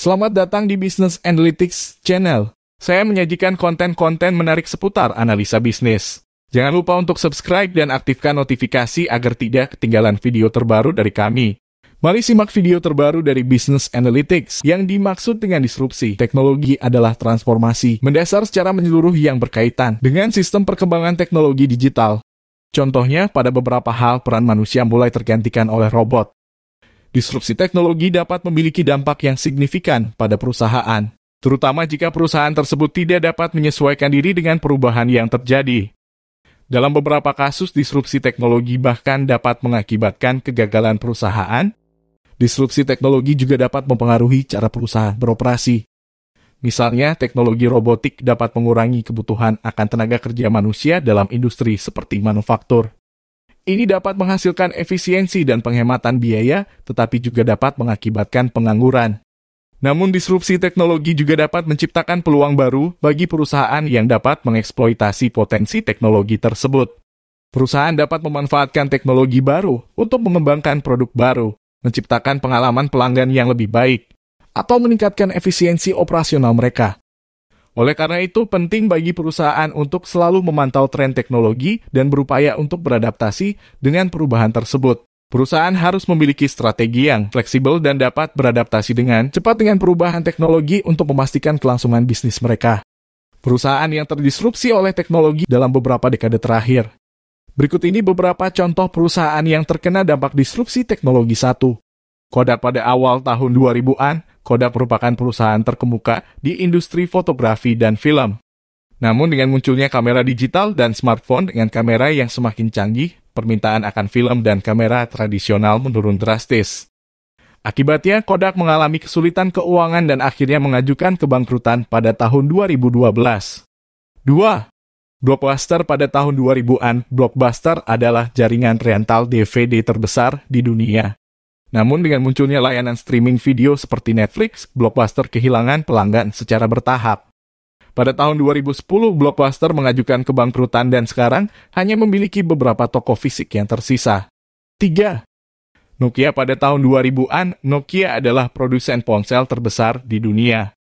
Selamat datang di Business Analytics Channel. Saya menyajikan konten-konten menarik seputar analisa bisnis. Jangan lupa untuk subscribe dan aktifkan notifikasi agar tidak ketinggalan video terbaru dari kami. Mari simak video terbaru dari Business Analytics. Yang dimaksud dengan disrupsi teknologi adalah transformasi mendasar secara menyeluruh yang berkaitan dengan sistem perkembangan teknologi digital. Contohnya, pada beberapa hal peran manusia mulai tergantikan oleh robot. Disrupsi teknologi dapat memiliki dampak yang signifikan pada perusahaan, terutama jika perusahaan tersebut tidak dapat menyesuaikan diri dengan perubahan yang terjadi. Dalam beberapa kasus, disrupsi teknologi bahkan dapat mengakibatkan kegagalan perusahaan. Disrupsi teknologi juga dapat mempengaruhi cara perusahaan beroperasi. Misalnya, teknologi robotik dapat mengurangi kebutuhan akan tenaga kerja manusia dalam industri seperti manufaktur. Ini dapat menghasilkan efisiensi dan penghematan biaya, tetapi juga dapat mengakibatkan pengangguran. Namun, disrupsi teknologi juga dapat menciptakan peluang baru bagi perusahaan yang dapat mengeksploitasi potensi teknologi tersebut. Perusahaan dapat memanfaatkan teknologi baru untuk mengembangkan produk baru, menciptakan pengalaman pelanggan yang lebih baik, atau meningkatkan efisiensi operasional mereka. Oleh karena itu, penting bagi perusahaan untuk selalu memantau tren teknologi dan berupaya untuk beradaptasi dengan perubahan tersebut. Perusahaan harus memiliki strategi yang fleksibel dan dapat beradaptasi dengan cepat dengan perubahan teknologi untuk memastikan kelangsungan bisnis mereka. Perusahaan yang terdisrupsi oleh teknologi dalam beberapa dekade terakhir. Berikut ini beberapa contoh perusahaan yang terkena dampak disrupsi teknologi. 1. Kodak. Pada awal tahun 2000-an, Kodak merupakan perusahaan terkemuka di industri fotografi dan film. Namun dengan munculnya kamera digital dan smartphone dengan kamera yang semakin canggih, permintaan akan film dan kamera tradisional menurun drastis. Akibatnya, Kodak mengalami kesulitan keuangan dan akhirnya mengajukan kebangkrutan pada tahun 2012. 2. Blockbuster. Pada tahun 2000-an, Blockbuster adalah jaringan rental DVD terbesar di dunia. Namun dengan munculnya layanan streaming video seperti Netflix, Blockbuster kehilangan pelanggan secara bertahap. Pada tahun 2010, Blockbuster mengajukan kebangkrutan dan sekarang hanya memiliki beberapa toko fisik yang tersisa. 3. Nokia. Pada tahun 2000-an, Nokia adalah produsen ponsel terbesar di dunia.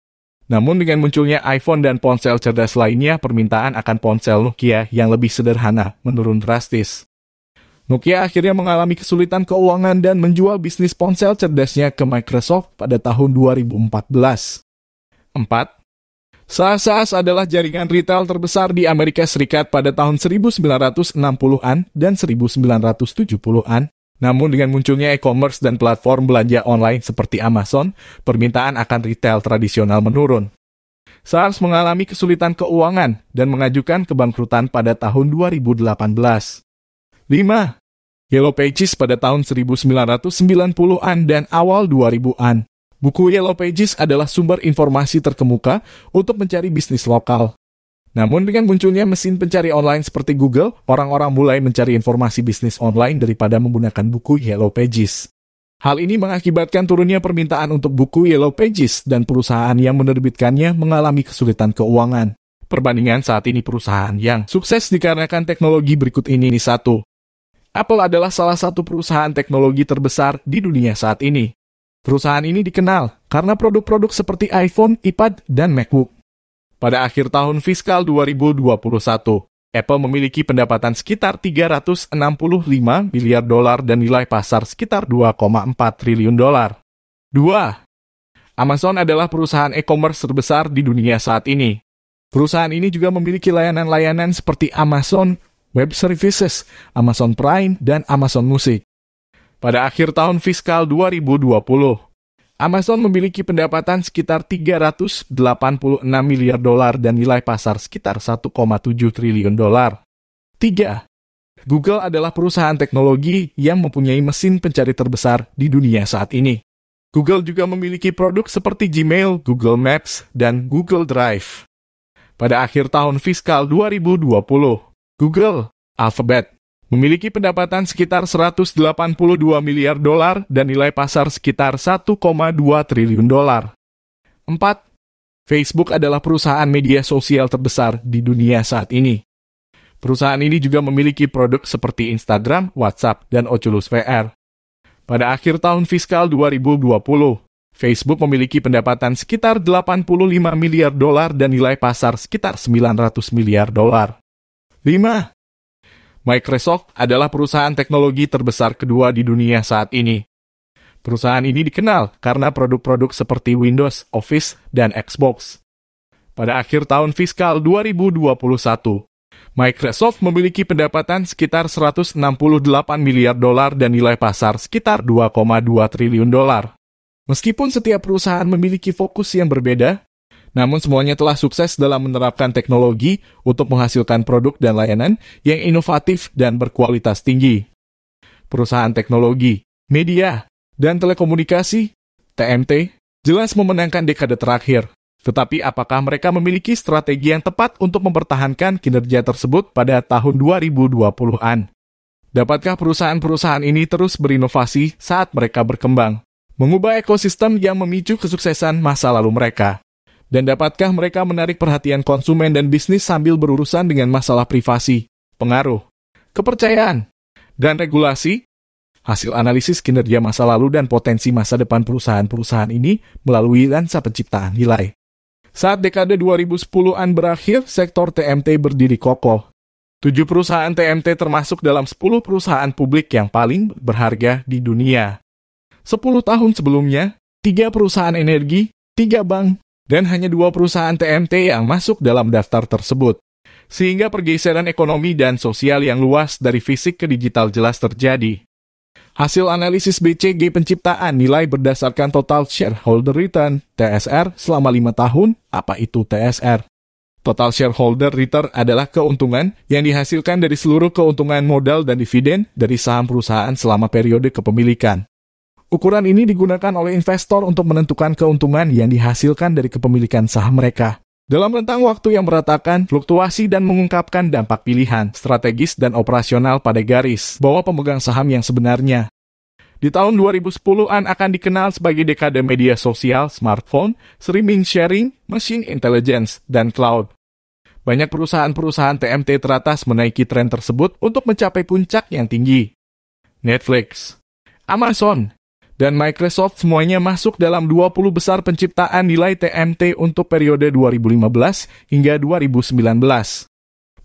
Namun dengan munculnya iPhone dan ponsel cerdas lainnya, permintaan akan ponsel Nokia yang lebih sederhana menurun drastis. Nokia akhirnya mengalami kesulitan keuangan dan menjual bisnis ponsel cerdasnya ke Microsoft pada tahun 2014. 4. SAS adalah jaringan retail terbesar di Amerika Serikat pada tahun 1960-an dan 1970-an. Namun dengan munculnya e-commerce dan platform belanja online seperti Amazon, permintaan akan retail tradisional menurun. SAS mengalami kesulitan keuangan dan mengajukan kebangkrutan pada tahun 2018. 5. Yellow Pages. Pada tahun 1990-an dan awal 2000-an. Buku Yellow Pages adalah sumber informasi terkemuka untuk mencari bisnis lokal. Namun dengan munculnya mesin pencari online seperti Google, orang-orang mulai mencari informasi bisnis online daripada menggunakan buku Yellow Pages. Hal ini mengakibatkan turunnya permintaan untuk buku Yellow Pages dan perusahaan yang menerbitkannya mengalami kesulitan keuangan. Perbandingan saat ini perusahaan yang sukses dikarenakan teknologi berikut ini. 1. Apple adalah salah satu perusahaan teknologi terbesar di dunia saat ini. Perusahaan ini dikenal karena produk-produk seperti iPhone, iPad, dan MacBook. Pada akhir tahun fiskal 2021, Apple memiliki pendapatan sekitar $365 miliar dan nilai pasar sekitar $2,4 triliun. 2. Amazon adalah perusahaan e-commerce terbesar di dunia saat ini. Perusahaan ini juga memiliki layanan-layanan seperti Amazon Web Services, Amazon Prime, dan Amazon Music. Pada akhir tahun fiskal 2020, Amazon memiliki pendapatan sekitar $386 miliar dan nilai pasar sekitar $1,7 triliun. 3. Google adalah perusahaan teknologi yang mempunyai mesin pencari terbesar di dunia saat ini. Google juga memiliki produk seperti Gmail, Google Maps, dan Google Drive. Pada akhir tahun fiskal 2020, Google, Alphabet, memiliki pendapatan sekitar $182 miliar dan nilai pasar sekitar $1,2 triliun. 4. Facebook adalah perusahaan media sosial terbesar di dunia saat ini. Perusahaan ini juga memiliki produk seperti Instagram, WhatsApp, dan Oculus VR. Pada akhir tahun fiskal 2020, Facebook memiliki pendapatan sekitar 85 miliar dolar dan nilai pasar sekitar 900 miliar dolar. 5. Microsoft adalah perusahaan teknologi terbesar kedua di dunia saat ini. Perusahaan ini dikenal karena produk-produk seperti Windows, Office, dan Xbox. Pada akhir tahun fiskal 2021, Microsoft memiliki pendapatan sekitar 168 miliar dolar dan nilai pasar sekitar 2,2 triliun dolar. Meskipun setiap perusahaan memiliki fokus yang berbeda, namun semuanya telah sukses dalam menerapkan teknologi untuk menghasilkan produk dan layanan yang inovatif dan berkualitas tinggi. Perusahaan teknologi, media, dan telekomunikasi, TMT, jelas memenangkan dekade terakhir. Tetapi apakah mereka memiliki strategi yang tepat untuk mempertahankan kinerja tersebut pada tahun 2020-an? Dapatkah perusahaan-perusahaan ini terus berinovasi saat mereka berkembang, mengubah ekosistem yang memicu kesuksesan masa lalu mereka? Dan dapatkah mereka menarik perhatian konsumen dan bisnis sambil berurusan dengan masalah privasi, pengaruh, kepercayaan, dan regulasi? Hasil analisis kinerja masa lalu dan potensi masa depan perusahaan-perusahaan ini melalui lensa penciptaan nilai. Saat dekade 2010-an berakhir, sektor TMT berdiri kokoh. 7 perusahaan TMT termasuk dalam 10 perusahaan publik yang paling berharga di dunia. 10 tahun sebelumnya, 3 perusahaan energi, 3 bank, dan hanya 2 perusahaan TMT yang masuk dalam daftar tersebut. Sehingga pergeseran ekonomi dan sosial yang luas dari fisik ke digital jelas terjadi. Hasil analisis BCG penciptaan nilai berdasarkan Total Shareholder Return, TSR, selama 5 tahun. Apa itu TSR? Total Shareholder Return adalah keuntungan yang dihasilkan dari seluruh keuntungan modal dan dividen dari saham perusahaan selama periode kepemilikan. Ukuran ini digunakan oleh investor untuk menentukan keuntungan yang dihasilkan dari kepemilikan saham mereka. Dalam rentang waktu yang meratakan, fluktuasi dan mengungkapkan dampak pilihan, strategis dan operasional pada garis bawah pemegang saham yang sebenarnya. Di tahun 2010-an akan dikenal sebagai dekade media sosial, smartphone, streaming sharing, machine intelligence, dan cloud. Banyak perusahaan-perusahaan TMT teratas menaiki tren tersebut untuk mencapai puncak yang tinggi. Netflix, Amazon, dan Microsoft semuanya masuk dalam 20 besar penciptaan nilai TMT untuk periode 2015 hingga 2019.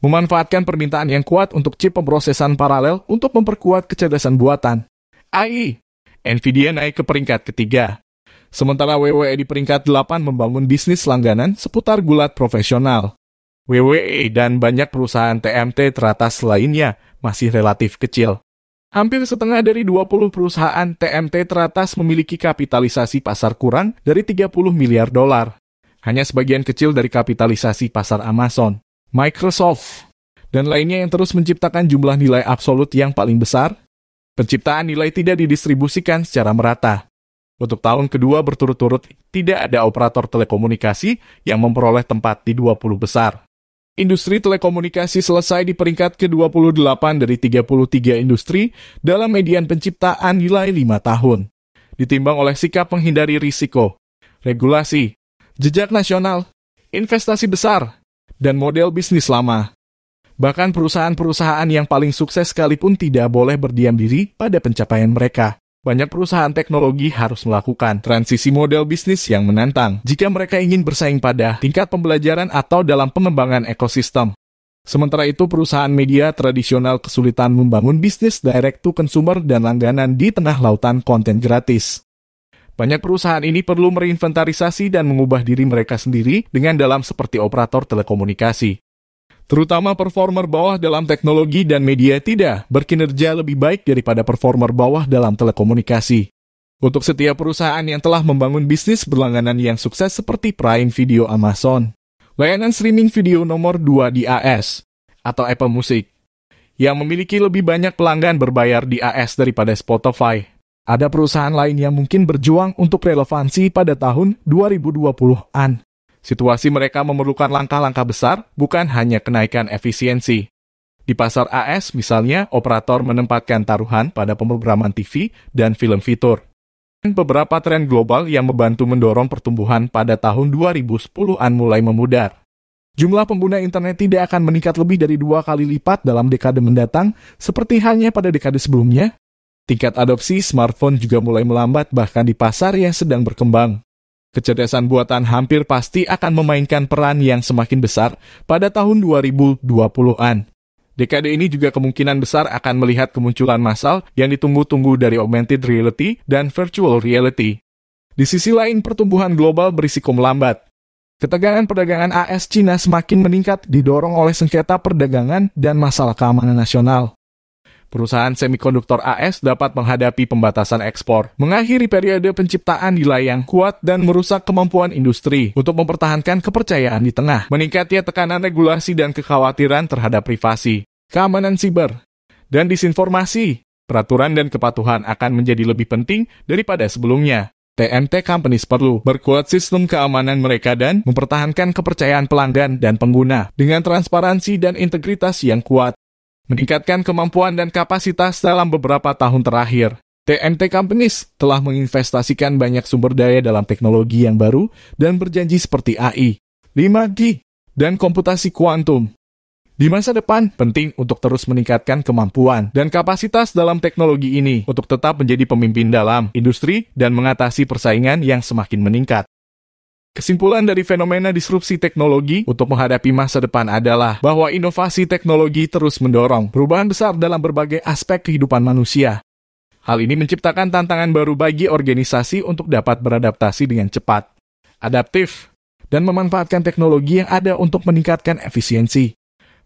Memanfaatkan permintaan yang kuat untuk chip pemrosesan paralel untuk memperkuat kecerdasan buatan. AI, Nvidia naik ke peringkat ketiga. Sementara WWE di peringkat 8 membangun bisnis langganan seputar gulat profesional. WWE dan banyak perusahaan TMT teratas lainnya masih relatif kecil. Hampir setengah dari 20 perusahaan TMT teratas memiliki kapitalisasi pasar kurang dari 30 miliar dolar. Hanya sebagian kecil dari kapitalisasi pasar Amazon, Microsoft, dan lainnya yang terus menciptakan jumlah nilai absolut yang paling besar. Penciptaan nilai tidak didistribusikan secara merata. Untuk tahun kedua berturut-turut, tidak ada operator telekomunikasi yang memperoleh tempat di 20 besar. Industri telekomunikasi selesai di peringkat ke-28 dari 33 industri dalam median penciptaan nilai 5 tahun. Ditimbang oleh sikap menghindari risiko, regulasi, jejak nasional, investasi besar, dan model bisnis lama. Bahkan perusahaan-perusahaan yang paling sukses sekalipun tidak boleh berdiam diri pada pencapaian mereka. Banyak perusahaan teknologi harus melakukan transisi model bisnis yang menantang jika mereka ingin bersaing pada tingkat pembelajaran atau dalam pengembangan ekosistem. Sementara itu, perusahaan media tradisional kesulitan membangun bisnis direct to consumer dan langganan di tengah lautan konten gratis. Banyak perusahaan ini perlu mereinventarisasi dan mengubah diri mereka sendiri dengan dalam seperti operator telekomunikasi. Terutama performer bawah dalam teknologi dan media tidak berkinerja lebih baik daripada performer bawah dalam telekomunikasi. Untuk setiap perusahaan yang telah membangun bisnis berlangganan yang sukses seperti Prime Video Amazon, layanan streaming video nomor 2 di AS, atau Apple Music, yang memiliki lebih banyak pelanggan berbayar di AS daripada Spotify. Ada perusahaan lain yang mungkin berjuang untuk relevansi pada tahun 2020-an. Situasi mereka memerlukan langkah-langkah besar, bukan hanya kenaikan efisiensi. Di pasar AS, misalnya, operator menempatkan taruhan pada pemrograman TV dan film fitur. Beberapa tren global yang membantu mendorong pertumbuhan pada tahun 2010-an mulai memudar. Jumlah pengguna internet tidak akan meningkat lebih dari 2 kali lipat dalam dekade mendatang, seperti halnya pada dekade sebelumnya. Tingkat adopsi smartphone juga mulai melambat bahkan di pasar yang sedang berkembang. Kecerdasan buatan hampir pasti akan memainkan peran yang semakin besar pada tahun 2020-an. Dekade ini juga kemungkinan besar akan melihat kemunculan massal yang ditunggu-tunggu dari augmented reality dan virtual reality. Di sisi lain, pertumbuhan global berisiko melambat. Ketegangan perdagangan AS-China semakin meningkat didorong oleh sengketa perdagangan dan masalah keamanan nasional. Perusahaan semikonduktor AS dapat menghadapi pembatasan ekspor, mengakhiri periode penciptaan nilai yang kuat dan merusak kemampuan industri untuk mempertahankan kepercayaan di tengah meningkatnya tekanan regulasi dan kekhawatiran terhadap privasi, keamanan siber, dan disinformasi. Peraturan dan kepatuhan akan menjadi lebih penting daripada sebelumnya. TMT Companies perlu berkuat sistem keamanan mereka dan mempertahankan kepercayaan pelanggan dan pengguna dengan transparansi dan integritas yang kuat. Meningkatkan kemampuan dan kapasitas dalam beberapa tahun terakhir. TMT Companies telah menginvestasikan banyak sumber daya dalam teknologi yang baru dan berjanji seperti AI, 5G, dan komputasi kuantum. Di masa depan, penting untuk terus meningkatkan kemampuan dan kapasitas dalam teknologi ini untuk tetap menjadi pemimpin dalam industri dan mengatasi persaingan yang semakin meningkat. Kesimpulan dari fenomena disrupsi teknologi untuk menghadapi masa depan adalah bahwa inovasi teknologi terus mendorong perubahan besar dalam berbagai aspek kehidupan manusia. Hal ini menciptakan tantangan baru bagi organisasi untuk dapat beradaptasi dengan cepat, adaptif, dan memanfaatkan teknologi yang ada untuk meningkatkan efisiensi,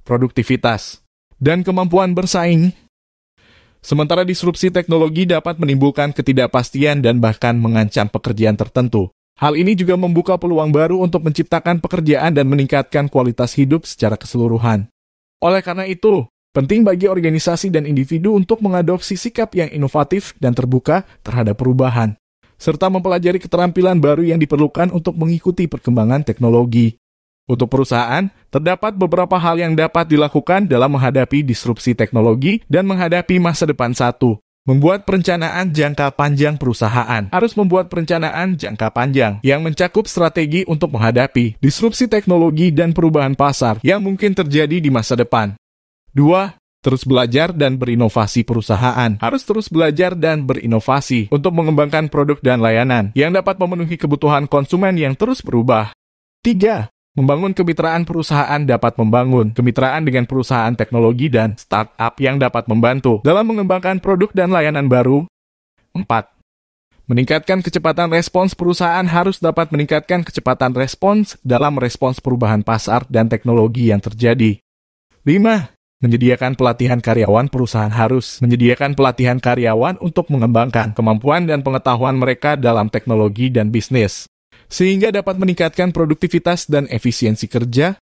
produktivitas, dan kemampuan bersaing. Sementara disrupsi teknologi dapat menimbulkan ketidakpastian dan bahkan mengancam pekerjaan tertentu. Hal ini juga membuka peluang baru untuk menciptakan pekerjaan dan meningkatkan kualitas hidup secara keseluruhan. Oleh karena itu, penting bagi organisasi dan individu untuk mengadopsi sikap yang inovatif dan terbuka terhadap perubahan, serta mempelajari keterampilan baru yang diperlukan untuk mengikuti perkembangan teknologi. Untuk perusahaan, terdapat beberapa hal yang dapat dilakukan dalam menghadapi disrupsi teknologi dan menghadapi masa depan. 1. Membuat perencanaan jangka panjang. Perusahaan harus membuat perencanaan jangka panjang yang mencakup strategi untuk menghadapi disrupsi teknologi dan perubahan pasar yang mungkin terjadi di masa depan. 2. Terus belajar dan berinovasi. Perusahaan harus terus belajar dan berinovasi untuk mengembangkan produk dan layanan yang dapat memenuhi kebutuhan konsumen yang terus berubah. 3. Membangun kemitraan. Perusahaan dapat membangun kemitraan dengan perusahaan teknologi dan startup yang dapat membantu dalam mengembangkan produk dan layanan baru. 4. Meningkatkan kecepatan respons. Perusahaan harus dapat meningkatkan kecepatan respons dalam respons perubahan pasar dan teknologi yang terjadi. 5. Menyediakan pelatihan karyawan. Perusahaan harus menyediakan pelatihan karyawan untuk mengembangkan kemampuan dan pengetahuan mereka dalam teknologi dan bisnis, sehingga dapat meningkatkan produktivitas dan efisiensi kerja.